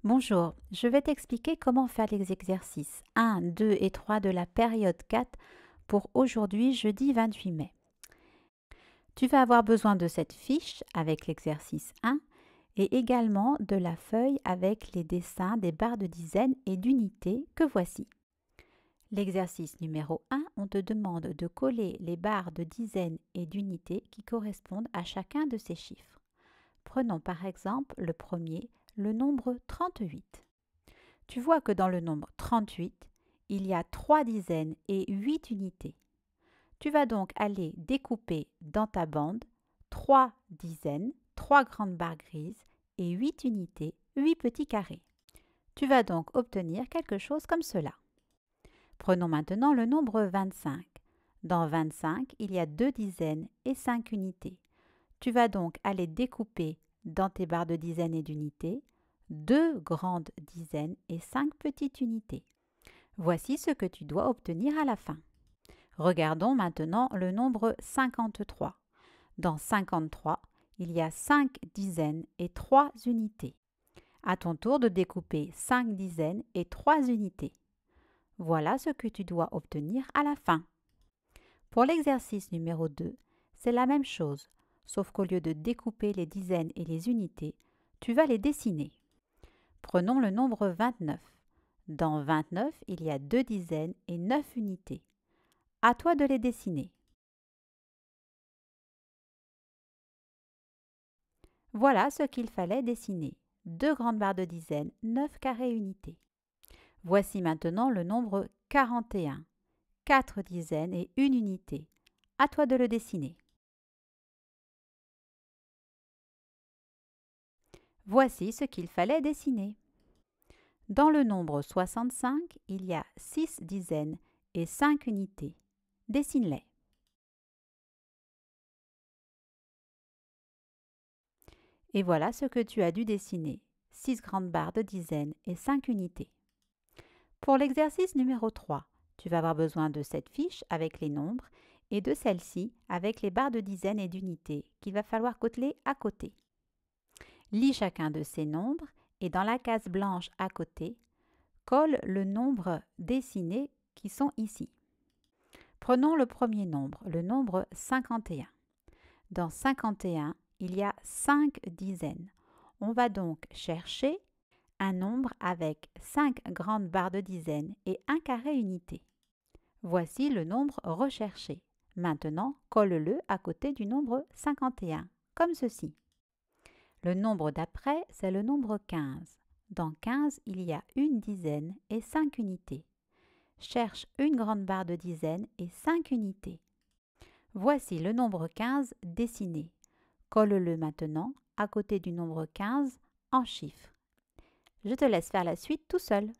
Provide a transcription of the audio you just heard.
Bonjour, je vais t'expliquer comment faire les exercices 1, 2 et 3 de la période 4 pour aujourd'hui, jeudi 28 mai. Tu vas avoir besoin de cette fiche avec l'exercice 1 et également de la feuille avec les dessins des barres de dizaines et d'unités que voici. L'exercice numéro 1, on te demande de coller les barres de dizaines et d'unités qui correspondent à chacun de ces chiffres. Prenons par exemple le premier, le nombre 38. Tu vois que dans le nombre 38, il y a 3 dizaines et 8 unités. Tu vas donc aller découper dans ta bande 3 dizaines, 3 grandes barres grises et 8 unités, 8 petits carrés. Tu vas donc obtenir quelque chose comme cela. Prenons maintenant le nombre 25. Dans 25, il y a 2 dizaines et 5 unités. Tu vas donc aller découper dans tes barres de dizaines et d'unités 2 grandes dizaines et 5 petites unités. Voici ce que tu dois obtenir à la fin. Regardons maintenant le nombre 53. Dans 53, il y a 5 dizaines et 3 unités. À ton tour de découper 5 dizaines et 3 unités. Voilà ce que tu dois obtenir à la fin. Pour l'exercice numéro 2, c'est la même chose, sauf qu'au lieu de découper les dizaines et les unités, tu vas les dessiner. Prenons le nombre 29. Dans 29, il y a 2 dizaines et 9 unités. À toi de les dessiner. Voilà ce qu'il fallait dessiner. 2 grandes barres de dizaines, 9 carrés unités. Voici maintenant le nombre 41. 4 dizaines et 1 unité. À toi de le dessiner. Voici ce qu'il fallait dessiner. Dans le nombre 65, il y a 6 dizaines et 5 unités. Dessine-les. Et voilà ce que tu as dû dessiner. 6 grandes barres de dizaines et 5 unités. Pour l'exercice numéro 3, tu vas avoir besoin de cette fiche avec les nombres et de celle-ci avec les barres de dizaines et d'unités qu'il va falloir coller à côté. Lis chacun de ces nombres et dans la case blanche à côté, colle le nombre dessiné qui sont ici. Prenons le premier nombre, le nombre 51. Dans 51, il y a 5 dizaines. On va donc chercher un nombre avec 5 grandes barres de dizaines et un carré unité. Voici le nombre recherché. Maintenant, colle-le à côté du nombre 51, comme ceci. Le nombre d'après, c'est le nombre 15. Dans 15, il y a une dizaine et 5 unités. Cherche une grande barre de dizaines et 5 unités. Voici le nombre 15 dessiné. Colle-le maintenant à côté du nombre 15 en chiffres. Je te laisse faire la suite tout seul.